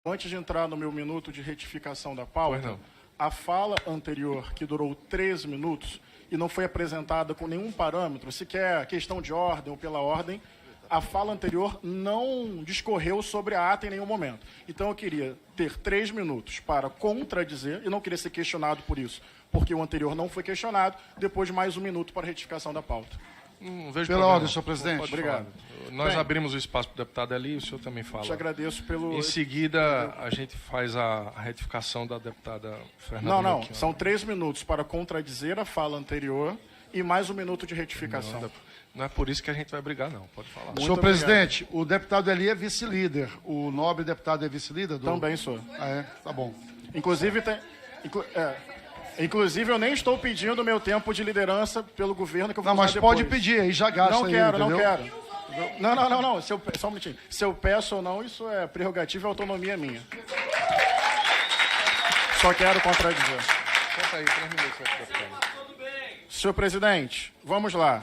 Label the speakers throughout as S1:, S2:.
S1: Antes de entrar no meu minuto de retificação da pauta, a fala anterior, que durou 3 minutos e não foi apresentada com nenhum parâmetro, sequer questão de ordem ou pela ordem, a fala anterior não discorreu sobre a ata em nenhum momento. Então eu queria ter 3 minutos para contradizer, e não queria ser questionado por isso, porque o anterior não foi questionado, depois de mais 1 minuto para a retificação da pauta.
S2: Não vejo
S3: Pela ordem, senhor presidente.
S1: Obrigado.
S2: Nós abrimos o espaço para o deputado Eli, o senhor também fala.
S1: Te agradeço pelo...
S2: Em seguida, a gente faz a retificação da deputada Fernanda.
S1: Não. São 3 minutos para contradizer a fala anterior e mais 1 minuto de retificação.
S2: Não é por isso que a gente vai brigar, não. Pode falar.
S3: Senhor presidente, o deputado Eli é vice-líder. O nobre deputado é vice-líder?
S1: Também sou.
S3: Ah, é? Tá bom.
S1: Inclusive, Inclusive, eu nem estou pedindo meu tempo de liderança pelo governo que eu vou
S3: usar depois. Não, mas pode pedir, aí já gasta.
S1: Não quero. Não.
S3: Só
S1: um minutinho. Se eu peço ou não, isso é prerrogativa e autonomia minha. Só quero contradizer.
S2: Conta aí, 3 minutos, deputado.
S1: Senhor presidente, vamos lá.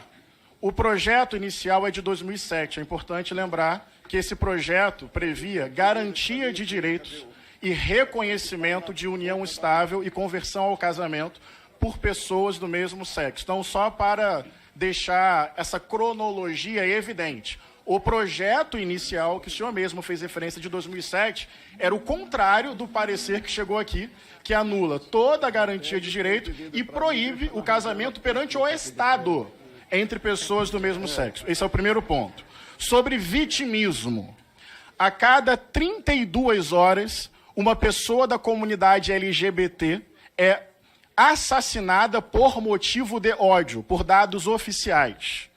S1: O projeto inicial é de 2007. É importante lembrar que esse projeto previa garantia de direitos e reconhecimento de união estável e conversão ao casamento por pessoas do mesmo sexo. Então, só para deixar essa cronologia evidente, o projeto inicial, que o senhor mesmo fez referência de 2007, era o contrário do parecer que chegou aqui, que anula toda a garantia de direito e proíbe o casamento perante o Estado entre pessoas do mesmo sexo. Esse é o primeiro ponto. Sobre vitimismo, a cada 32 horas, uma pessoa da comunidade LGBT é assassinada por motivo de ódio, por dados oficiais.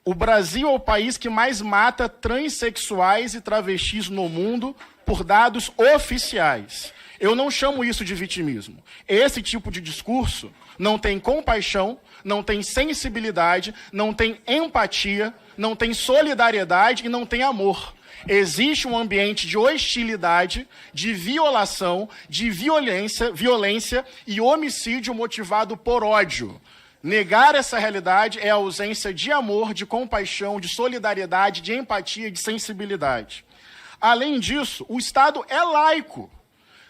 S1: O Brasil é o país que mais mata transexuais e travestis no mundo por dados oficiais. Eu não chamo isso de vitimismo. Esse tipo de discurso não tem compaixão, não tem sensibilidade, não tem empatia, não tem solidariedade e não tem amor. Existe um ambiente de hostilidade, de violação, de violência e homicídio motivado por ódio. Negar essa realidade é a ausência de amor, de compaixão, de solidariedade, de empatia e de sensibilidade. Além disso, o Estado é laico.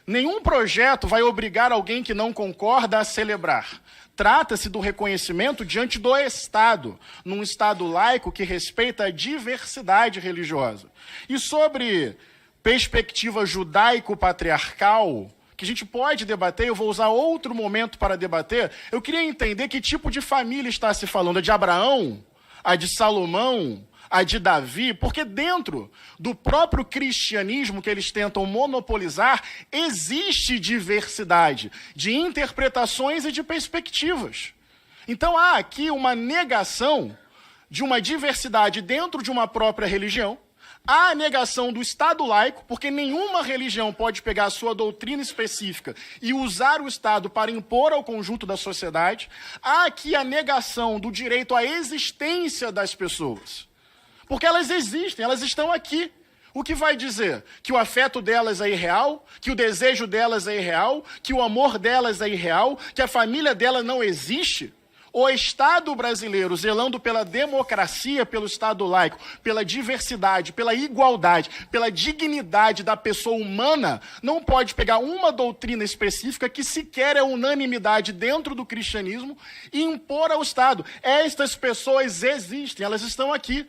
S1: Nenhum projeto vai obrigar alguém que não concorda a celebrar. Trata-se do reconhecimento diante do Estado, num Estado laico que respeita a diversidade religiosa. E sobre perspectiva judaico-patriarcal, que a gente pode debater, eu vou usar outro momento para debater, eu queria entender que tipo de família está se falando. A de Abraão? A de Salomão? A de Davi? Porque dentro do próprio cristianismo que eles tentam monopolizar, existe diversidade de interpretações e de perspectivas. Então há aqui uma negação de uma diversidade dentro de uma própria religião, há a negação do Estado laico, porque nenhuma religião pode pegar a sua doutrina específica e usar o Estado para impor ao conjunto da sociedade, há aqui a negação do direito à existência das pessoas. Porque elas existem, elas estão aqui. O que vai dizer? Que o afeto delas é irreal? Que o desejo delas é irreal? Que o amor delas é irreal? Que a família dela não existe? O Estado brasileiro, zelando pela democracia, pelo Estado laico, pela diversidade, pela igualdade, pela dignidade da pessoa humana, não pode pegar uma doutrina específica que sequer é unanimidade dentro do cristianismo e impor ao Estado. Estas pessoas existem, elas estão aqui.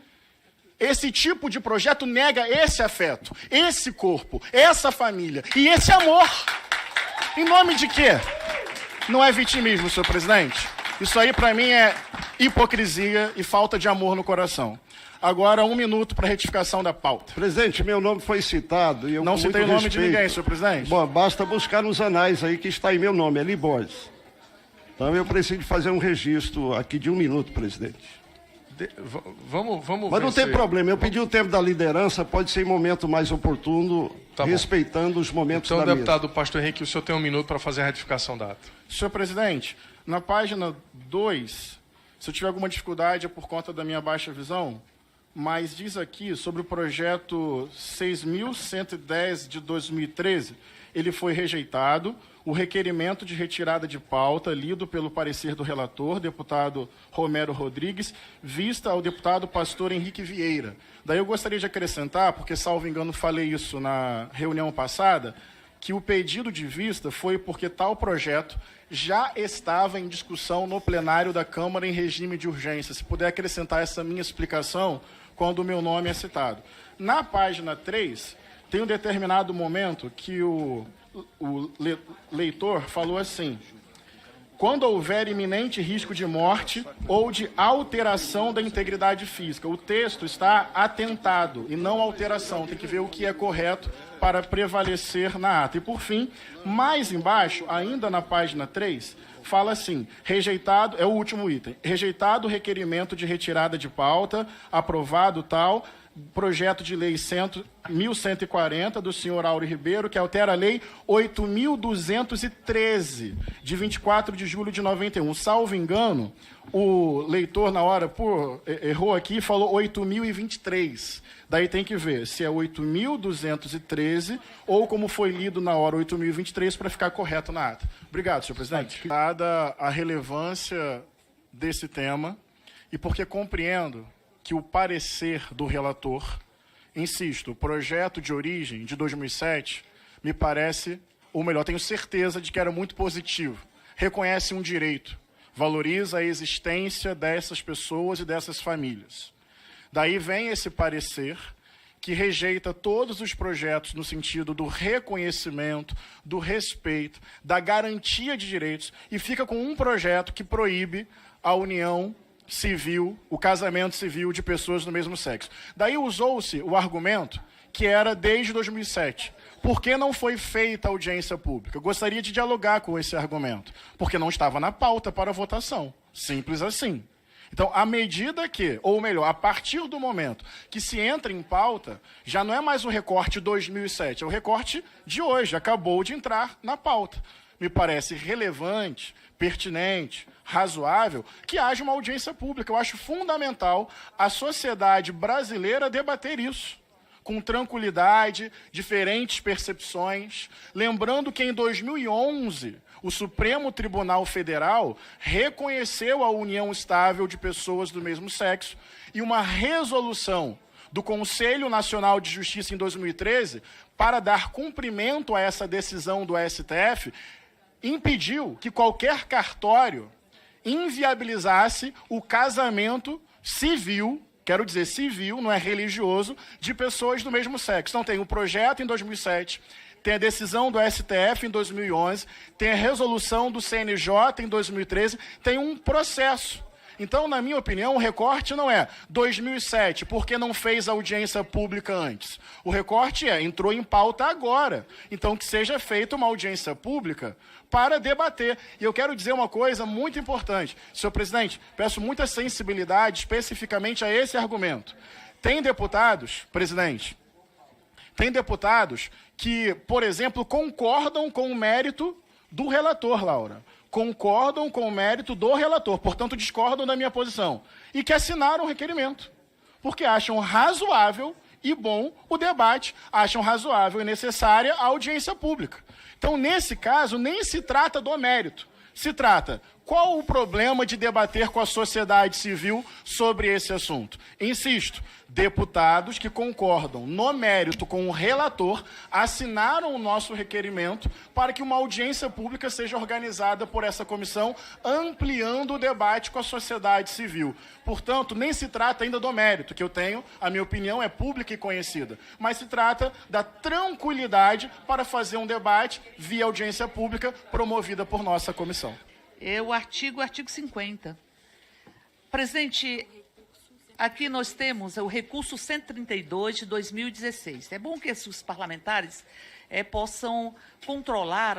S1: Esse tipo de projeto nega esse afeto, esse corpo, essa família e esse amor. Em nome de quê? Não é vitimismo, senhor presidente? Isso aí, para mim, é hipocrisia e falta de amor no coração. Agora, 1 minuto para retificação da pauta.
S4: Presidente, meu nome foi citado e eu
S1: não citei o nome de ninguém, senhor presidente.
S4: Bom, basta buscar nos anais aí que está aí meu nome, Eli Borges. Então eu preciso fazer um registro aqui de 1 minuto, presidente.
S2: Vamos
S4: Mas não tem problema, eu pedi o tempo da liderança, pode ser em momento mais oportuno, respeitando os momentos da mesa.
S2: Então, deputado Pastor Henrique, o senhor tem 1 minuto para fazer a retificação da ata.
S1: Senhor presidente, na página 2, se eu tiver alguma dificuldade é por conta da minha baixa visão, mas diz aqui sobre o projeto 6.110 de 2013, ele foi rejeitado. O requerimento de retirada de pauta, lido pelo parecer do relator, deputado Romero Rodrigues, vista ao deputado pastor Henrique Vieira. Daí eu gostaria de acrescentar, porque, salvo engano, falei isso na reunião passada, que o pedido de vista foi porque tal projeto já estava em discussão no plenário da Câmara em regime de urgência. Se puder acrescentar essa minha explicação quando o meu nome é citado. Na página 3, tem um determinado momento que o leitor falou assim: quando houver iminente risco de morte ou de alteração da integridade física. O texto está atentado e não alteração. Tem que ver o que é correto para prevalecer na ata. E, por fim, mais embaixo, ainda na página 3, fala assim: rejeitado, é o último item, rejeitado o requerimento de retirada de pauta, aprovado tal, projeto de lei 1140 do senhor Áureo Ribeiro, que altera a lei 8.213, de 24 de julho de 91. Salvo engano, o leitor, na hora, errou aqui e falou 8.023. Daí tem que ver se é 8.213 ou, como foi lido na hora, 8.023, para ficar correto na ata. Obrigado, senhor presidente. Dada a relevância desse tema e porque compreendo que o parecer do relator, insisto, o projeto de origem de 2007, me parece, ou melhor, tenho certeza de que era muito positivo. Reconhece um direito, valoriza a existência dessas pessoas e dessas famílias. Daí vem esse parecer que rejeita todos os projetos no sentido do reconhecimento, do respeito, da garantia de direitos, e fica com um projeto que proíbe a união civil, o casamento civil de pessoas do mesmo sexo. Daí usou-se o argumento que era desde 2007. Por que não foi feita audiência pública? Eu gostaria de dialogar com esse argumento, porque não estava na pauta para votação. Simples assim. Então, à medida que, ou melhor, a partir do momento que se entra em pauta, já não é mais o recorte 2007, é o recorte de hoje, acabou de entrar na pauta. Me parece relevante, pertinente, razoável, que haja uma audiência pública. Eu acho fundamental a sociedade brasileira debater isso, com tranquilidade, diferentes percepções. Lembrando que em 2011, o Supremo Tribunal Federal reconheceu a união estável de pessoas do mesmo sexo, e uma resolução do Conselho Nacional de Justiça em 2013, para dar cumprimento a essa decisão do STF, impediu que qualquer cartório inviabilizasse o casamento civil, quero dizer civil, não é religioso, de pessoas do mesmo sexo. Então tem o projeto em 2007, tem a decisão do STF em 2011, tem a resolução do CNJ em 2013, tem um processo. Então, na minha opinião, o recorte não é 2007, porque não fez audiência pública antes. O recorte entrou em pauta agora. Então, que seja feita uma audiência pública para debater. E eu quero dizer uma coisa muito importante. Senhor presidente, peço muita sensibilidade especificamente a esse argumento. Tem deputados, presidente, tem deputados que, por exemplo, concordam com o mérito do relator, Laura. Concordam com o mérito do relator, portanto, discordam da minha posição. E que assinaram o requerimento, porque acham razoável e bom o debate, acham razoável e necessária a audiência pública. Então, nesse caso, nem se trata do mérito. Se trata, qual o problema de debater com a sociedade civil sobre esse assunto? Insisto, deputados que concordam no mérito com o relator assinaram o nosso requerimento para que uma audiência pública seja organizada por essa comissão, ampliando o debate com a sociedade civil. Portanto, nem se trata ainda do mérito, que eu tenho, a minha opinião é pública e conhecida, mas se trata da tranquilidade para fazer um debate via audiência pública promovida por nossa comissão.
S5: O artigo 50. Presidente, aqui nós temos o recurso 132 de 2016. É bom que os parlamentares possam controlar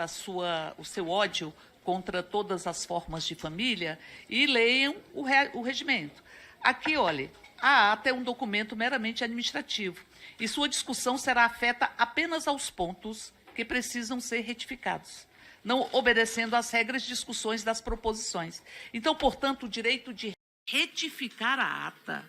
S5: o seu ódio contra todas as formas de família e leiam o regimento. Aqui, olha, a ata é um documento meramente administrativo e sua discussão será afeta apenas aos pontos que precisam ser retificados, não obedecendo às regras de discussões das proposições. Então, portanto, o direito de retificar a ata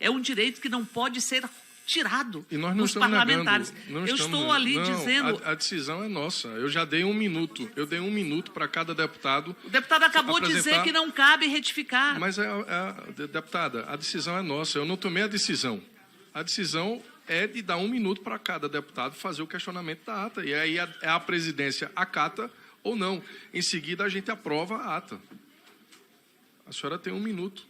S5: É um direito que não pode ser tirado
S2: E nós não
S5: dos
S2: estamos
S5: parlamentares.
S2: negando. Não
S5: Eu
S2: estamos
S5: estou ali
S2: negando. Não,
S5: dizendo...
S2: A decisão é nossa. Eu já dei 1 minuto. Eu dei 1 minuto para cada deputado.
S5: O deputado acabou de dizer que não cabe retificar.
S2: Mas, deputada, a decisão é nossa. Eu não tomei a decisão. A decisão é de dar 1 minuto para cada deputado fazer o questionamento da ata. E aí a presidência acata ou não. Em seguida, a gente aprova a ata. A senhora tem 1 minuto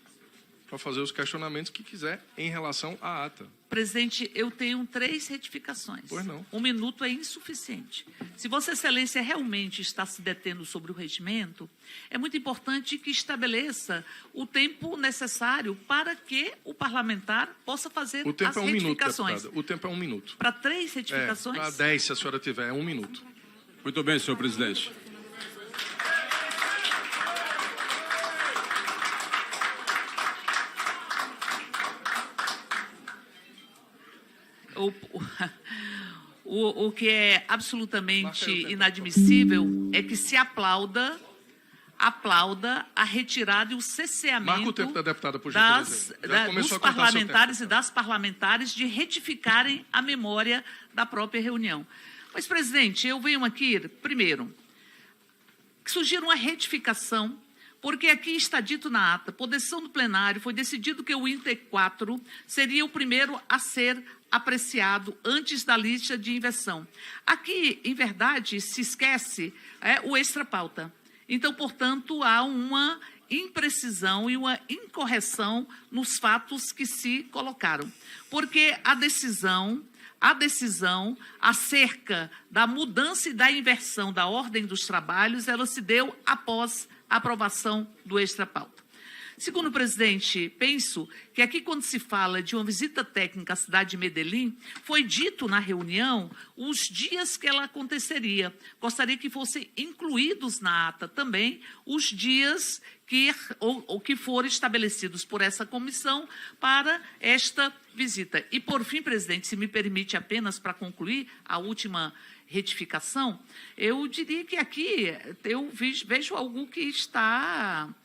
S2: para fazer os questionamentos que quiser em relação à ata.
S5: Presidente, eu tenho 3 retificações.
S2: Pois não.
S5: 1 minuto é insuficiente. Se Vossa Excelência realmente está se detendo sobre o regimento, é muito importante que estabeleça o tempo necessário para que o parlamentar possa fazer
S2: O tempo
S5: as
S2: é 1 minuto,
S5: retificações.
S2: deputada. O tempo é 1 minuto.
S5: Para 3 retificações?
S2: Para 10, se a senhora tiver, é 1 minuto.
S6: Muito bem, senhor presidente.
S5: O que é absolutamente inadmissível é que se aplauda a retirada e o cesseamento
S2: Marca o tempo da deputada, por gentileza.
S5: dos parlamentares e das parlamentares de retificarem a memória da própria reunião. Mas, presidente, eu venho aqui, primeiro, que surgiu uma retificação, porque aqui está dito na ata, por decisão do plenário, foi decidido que o Inter 4 seria o primeiro a ser apreciado antes da lista de inversão. Aqui, em verdade, se esquece o extra-pauta. Então, portanto, há uma imprecisão e uma incorreção nos fatos que se colocaram. Porque a decisão acerca da mudança e da inversão da ordem dos trabalhos, ela se deu após a aprovação do extra-pauta. Segundo o presidente, penso que aqui, quando se fala de uma visita técnica à cidade de Medellín, foi dito na reunião os dias que ela aconteceria. Gostaria que fossem incluídos na ata também os dias que foram estabelecidos por essa comissão para esta visita. E, por fim, presidente, se me permite apenas para concluir a última retificação, eu diria que aqui eu vejo algo que está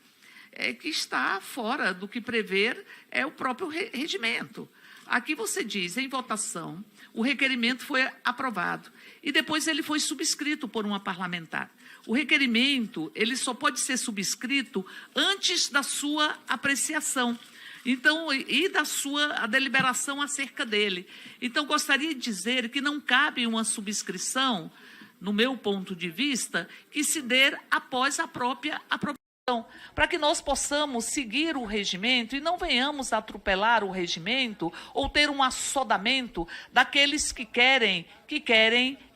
S5: fora do que prever o próprio regimento. Aqui você diz, em votação, o requerimento foi aprovado e depois ele foi subscrito por uma parlamentar. O requerimento, ele só pode ser subscrito antes da sua apreciação. Então, e da sua deliberação acerca dele. Então, gostaria de dizer que não cabe uma subscrição, no meu ponto de vista, que se dê após a própria aprovação, para que nós possamos seguir o regimento e não venhamos atropelar o regimento ou ter um assodamento daqueles que querem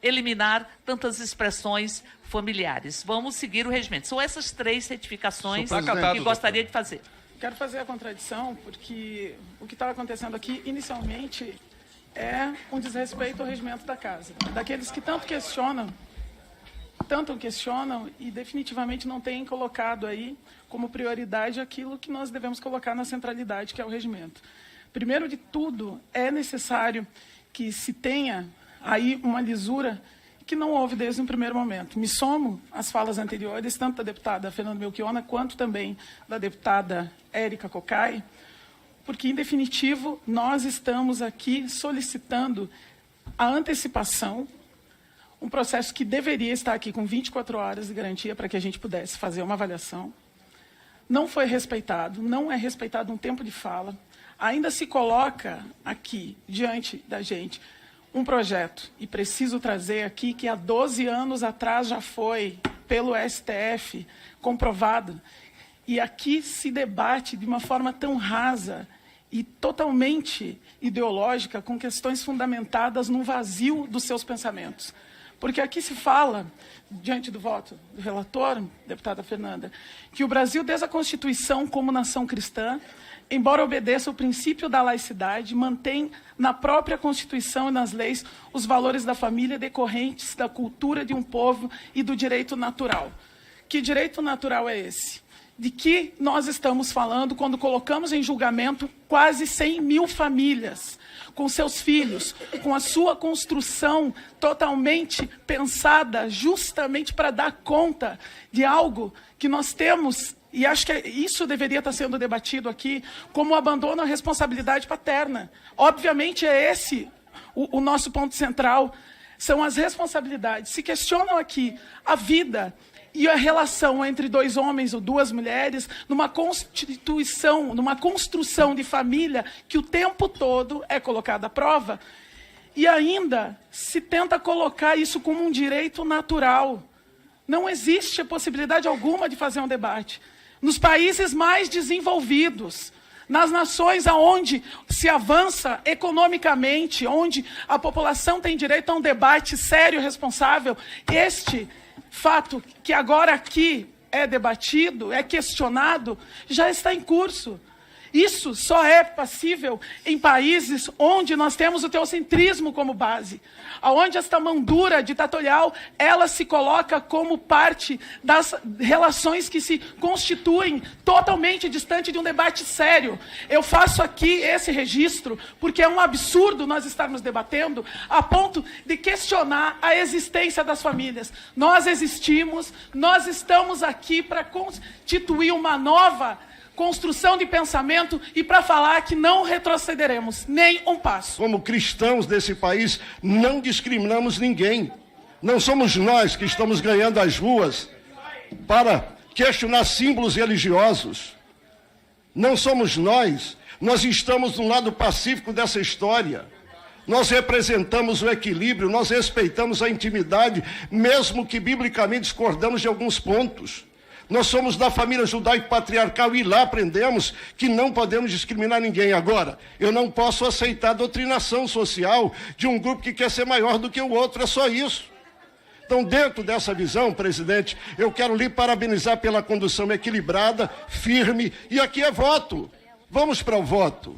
S5: eliminar tantas expressões familiares. Vamos seguir o regimento. São essas 3 retificações que gostaria de fazer.
S7: Quero fazer a contradição, porque o que estava acontecendo aqui, inicialmente, é um desrespeito ao regimento da Casa. Daqueles que tanto questionam e definitivamente não têm colocado aí como prioridade aquilo que nós devemos colocar na centralidade, que é o regimento. Primeiro de tudo, é necessário que se tenha aí uma lisura que não houve desde o primeiro momento. Me somo às falas anteriores, tanto da deputada Fernanda Melchiona, quanto também da deputada Érica Cocai, porque, em definitivo, nós estamos aqui solicitando a antecipação, um processo que deveria estar aqui com 24 horas de garantia para que a gente pudesse fazer uma avaliação. Não foi respeitado, não é respeitado um tempo de fala. Ainda se coloca aqui, diante da gente, um projeto, e preciso trazer aqui que há 12 anos atrás já foi, pelo STF, comprovado, e aqui se debate de uma forma tão rasa e totalmente ideológica, com questões fundamentadas no vazio dos seus pensamentos. Porque aqui se fala, diante do voto do relator, deputada Fernanda, que o Brasil, desde a Constituição como nação cristã, embora obedeça o princípio da laicidade, mantém na própria Constituição e nas leis os valores da família decorrentes da cultura de um povo e do direito natural. Que direito natural é esse? De que nós estamos falando quando colocamos em julgamento quase 100 mil famílias, com seus filhos, com a sua construção totalmente pensada justamente para dar conta de algo que nós temos e acho que isso deveria estar sendo debatido aqui, como o abandono à responsabilidade paterna. Obviamente é esse o nosso ponto central, são as responsabilidades. Se questionam aqui a vida e a relação entre dois homens ou duas mulheres numa constituição, numa construção de família que o tempo todo é colocada à prova, e ainda se tenta colocar isso como um direito natural. Não existe a possibilidade alguma de fazer um debate. Nos países mais desenvolvidos, nas nações onde se avança economicamente, onde a população tem direito a um debate sério e responsável, este fato que agora aqui é debatido, é questionado, já está em curso. Isso só é passível em países onde nós temos o teocentrismo como base, onde esta mão dura ditatorial, ela se coloca como parte das relações que se constituem totalmente distante de um debate sério. Eu faço aqui esse registro porque é um absurdo nós estarmos debatendo a ponto de questionar a existência das famílias. Nós existimos, nós estamos aqui para constituir uma nova construção de pensamento e para falar que não retrocederemos nem um passo.
S4: Como cristãos desse país, não discriminamos ninguém. Não somos nós que estamos ganhando as ruas para questionar símbolos religiosos. Não somos nós. Nós estamos do lado pacífico dessa história. Nós representamos o equilíbrio, nós respeitamos a intimidade, mesmo que biblicamente discordamos de alguns pontos. Nós somos da família judaico-patriarcal e lá aprendemos que não podemos discriminar ninguém. Agora, eu não posso aceitar a doutrinação social de um grupo que quer ser maior do que o outro, é só isso. Então, dentro dessa visão, presidente, eu quero lhe parabenizar pela condução equilibrada, firme, e aqui é voto. Vamos para o voto.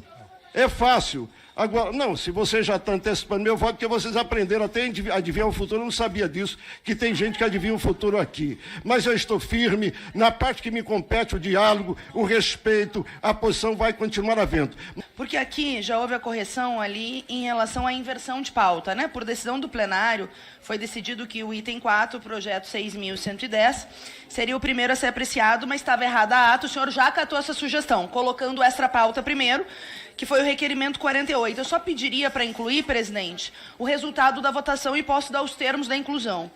S4: É fácil. Agora, não, se você já está antecipando meu voto, porque vocês aprenderam até a adivinhar o futuro, eu não sabia disso, que tem gente que adivinha o futuro aqui. Mas eu estou firme, na parte que me compete, o diálogo, o respeito, a posição vai continuar havendo.
S8: Porque aqui já houve a correção ali em relação à inversão de pauta, né? Por decisão do plenário, foi decidido que o item 4, o projeto 6.110, seria o primeiro a ser apreciado, mas estava errada a ata. O senhor já acatou essa sugestão, colocando esta pauta primeiro, que foi o requerimento 48. Eu só pediria para incluir, presidente, o resultado da votação e posso dar os termos da inclusão.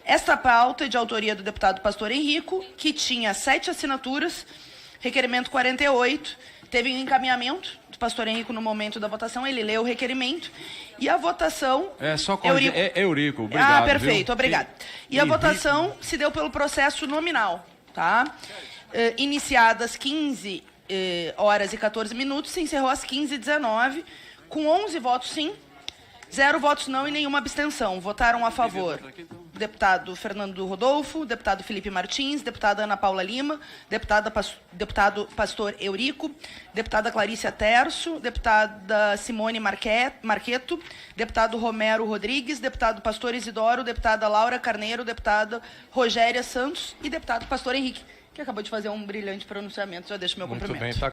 S8: Esta pauta é de autoria do deputado Pastor Henrico, que tinha 7 assinaturas, requerimento 48, teve um encaminhamento do Pastor Henrico no momento da votação, ele leu o requerimento, e a votação...
S6: É só corrigir, é Eurico, obrigado.
S8: Ah, perfeito, obrigado. E a votação se deu pelo processo nominal, tá? Iniciadas 15 horas e 14 minutos, se encerrou às 15h19, com 11 votos sim, 0 votos não e nenhuma abstenção. Votaram a favor o deputado Fernando Rodolfo, deputado Felipe Martins, deputada Ana Paula Lima, deputado Pastor Eurico, deputada Clarícia Terço, deputada Simone Marqueto, deputado Romero Rodrigues, deputado Pastor Isidoro, deputada Laura Carneiro, deputada Rogéria Santos e deputado Pastor Henrique, que acabou de fazer um brilhante pronunciamento. Já deixo meu cumprimento.
S6: Muito bem, tá